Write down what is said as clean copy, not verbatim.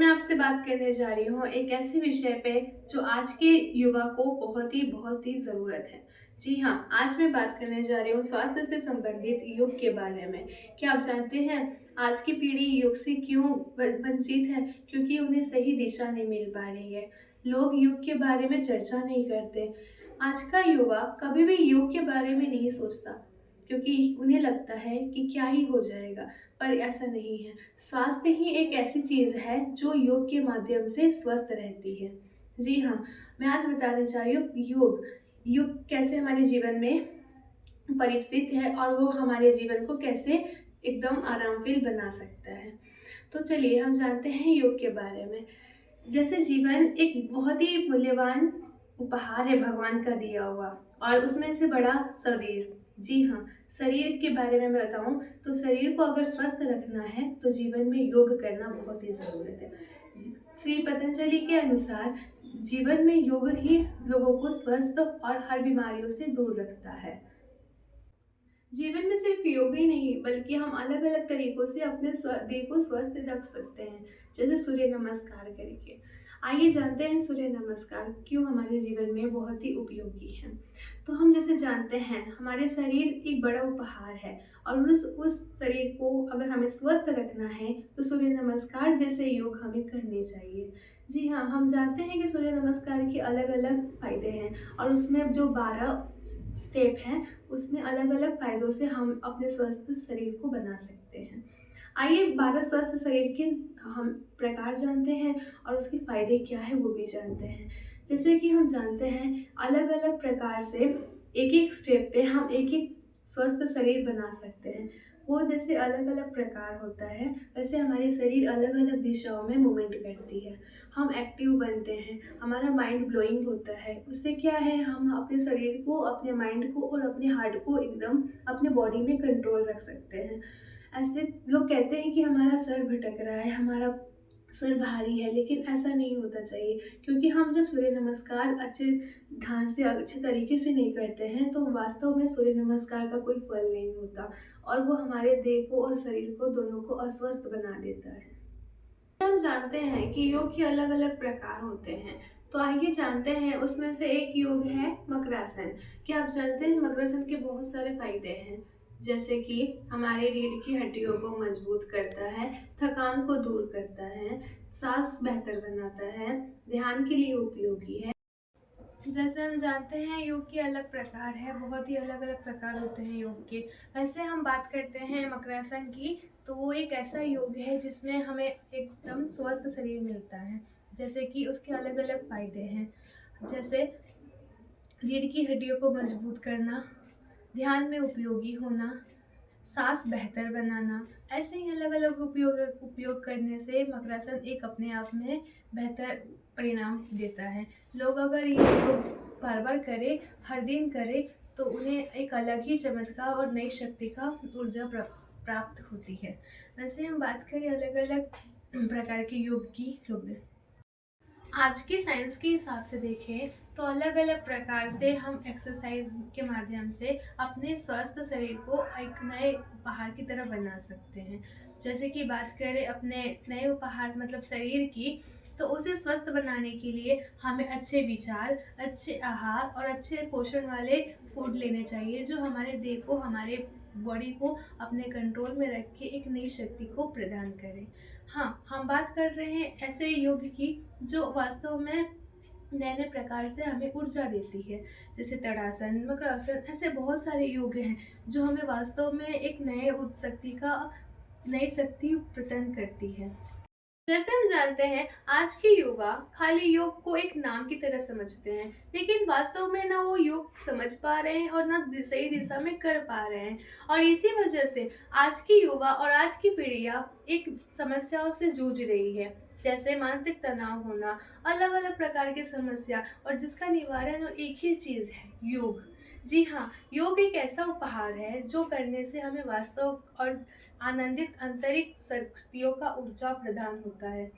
आपसे बात करने जा रही हूँ एक ऐसे विषय पे जो आज के युवा को बहुत ही ज़रूरत है। जी हाँ, आज मैं बात करने जा रही हूँ स्वास्थ्य से संबंधित योग के बारे में। क्या आप जानते हैं आज की पीढ़ी योग से क्यों वंचित है? क्योंकि उन्हें सही दिशा नहीं मिल पा रही है। लोग योग के बारे में चर्चा नहीं करते। आज का युवा कभी भी योग के बारे में नहीं सोचता क्योंकि उन्हें लगता है कि क्या ही हो जाएगा, पर ऐसा नहीं है। स्वास्थ्य ही एक ऐसी चीज़ है जो योग के माध्यम से स्वस्थ रहती है। जी हाँ, मैं आज बताने जा रही हूँ योग। योग कैसे हमारे जीवन में परिस्थित है और वो हमारे जीवन को कैसे एकदम आरामफील बना सकता है। तो चलिए हम जानते हैं योग के बारे में। जैसे जीवन एक बहुत ही मूल्यवान उपहार है भगवान का दिया हुआ और उसमें से बड़ा शरीर। जी हाँ, शरीर के बारे में मैं बताऊं तो शरीर को अगर स्वस्थ रखना है तो जीवन में योग करना बहुत ही ज़रूरत है। श्री पतंजलि के अनुसार जीवन में योग ही लोगों को स्वस्थ और हर बीमारियों से दूर रखता है। जीवन में सिर्फ योग ही नहीं बल्कि हम अलग अलग तरीकों से अपने देह को स्वस्थ रख सकते हैं, जैसे सूर्य नमस्कार करके। आइए जानते हैं सूर्य नमस्कार क्यों हमारे जीवन में बहुत ही उपयोगी है। तो हम जैसे जानते हैं हमारे शरीर एक बड़ा उपहार है और उस शरीर को अगर हमें स्वस्थ रखना है तो सूर्य नमस्कार जैसे योग हमें करने चाहिए। जी हाँ, हम जानते हैं कि सूर्य नमस्कार के अलग अलग फायदे हैं और उसमें जो 12 स्टेप हैं उसमें अलग अलग फायदों से हम अपने स्वस्थ शरीर को बना सकते हैं। आइए 12 स्वस्थ शरीर के हम प्रकार जानते हैं और उसके फायदे क्या है वो भी जानते हैं। जैसे कि हम जानते हैं अलग अलग प्रकार से एक एक स्टेप पे हम एक एक स्वस्थ शरीर बना सकते हैं। वो जैसे अलग अलग प्रकार होता है वैसे हमारी शरीर अलग अलग दिशाओं में मूवमेंट करती है। हम एक्टिव बनते हैं, हमारा माइंड ब्लोइंग होता है। उससे क्या है हम अपने शरीर को, अपने माइंड को और अपने हार्ट को एकदम अपने बॉडी में कंट्रोल रख सकते हैं। ऐसे लोग कहते हैं कि हमारा सर भटक रहा है, हमारा सर भारी है, लेकिन ऐसा नहीं होता चाहिए क्योंकि हम जब सूर्य नमस्कार अच्छे ध्यान से अच्छे तरीके से नहीं करते हैं तो वास्तव में सूर्य नमस्कार का कोई फल नहीं होता और वो हमारे देह को और शरीर को दोनों को अस्वस्थ बना देता है। हम जानते हैं कि योग के अलग अलग प्रकार होते हैं, तो आइए जानते हैं उसमें से एक योग है मकरासन। क्या आप जानते हैं मकरासन के बहुत सारे फायदे हैं, जैसे कि हमारे रीढ़ की हड्डियों को मजबूत करता है, थकान को दूर करता है, सांस बेहतर बनाता है, ध्यान के लिए उपयोगी है। जैसे हम जानते हैं योग के अलग प्रकार है, बहुत ही अलग अलग प्रकार होते हैं योग के। वैसे हम बात करते हैं मकरासन की, तो वो एक ऐसा योग है जिसमें हमें एकदम स्वस्थ शरीर मिलता है। जैसे कि उसके अलग अलग फायदे हैं, जैसे रीढ़ की हड्डियों को मजबूत करना, ध्यान में उपयोगी होना, सांस बेहतर बनाना। ऐसे ही अलग अलग उपयोग करने से मकरासन एक अपने आप में बेहतर परिणाम देता है। लोग अगर ये योग बार बार करें, हर दिन करें, तो उन्हें एक अलग ही चमत्कार और नई शक्ति का ऊर्जा प्राप्त होती है। वैसे हम बात करें अलग अलग प्रकार के योग की आज की साइंस के हिसाब से देखें तो अलग अलग प्रकार से हम एक्सरसाइज के माध्यम से अपने स्वस्थ शरीर को एक नए उपहार की तरह बना सकते हैं। जैसे कि बात करें अपने नए उपहार मतलब शरीर की, तो उसे स्वस्थ बनाने के लिए हमें अच्छे विचार, अच्छे आहार और अच्छे पोषण वाले फूड लेने चाहिए जो हमारे देह को, हमारे बॉडी को अपने कंट्रोल में रख के एक नई शक्ति को प्रदान करें। हाँ, हम बात कर रहे हैं ऐसे योग की जो वास्तव में नए नए प्रकार से हमें ऊर्जा देती है, जैसे तड़ासन, मकरासन। ऐसे बहुत सारे योग हैं जो हमें वास्तव में एक नई शक्ति प्रदान करती है। जैसे हम जानते हैं आज के युवा खाली योग को एक नाम की तरह समझते हैं, लेकिन वास्तव में ना वो योग समझ पा रहे हैं और ना सही दिशा में कर पा रहे हैं। और इसी वजह से आज की युवा और आज की पीढ़ियां एक समस्याओं से जूझ रही है, जैसे मानसिक तनाव होना, अलग अलग प्रकार की समस्या, और जिसका निवारण और एक ही चीज़ है, योग। जी हाँ, योग एक ऐसा उपहार है जो करने से हमें वास्तव और आनंदित आंतरिक शक्तियों का ऊर्जा प्रदान होता है।